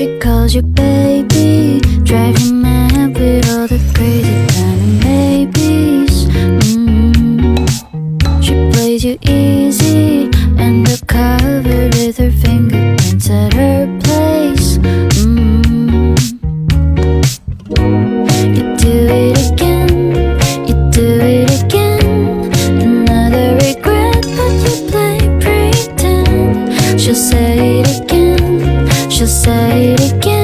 She calls you baby, drive you mad with all the crazy kind of maybes. She plays you easy, undercover with her fingerprints at her place. You do it again, you do it again. Another regret, but you play pretend. She'll say it again, she'll say it again.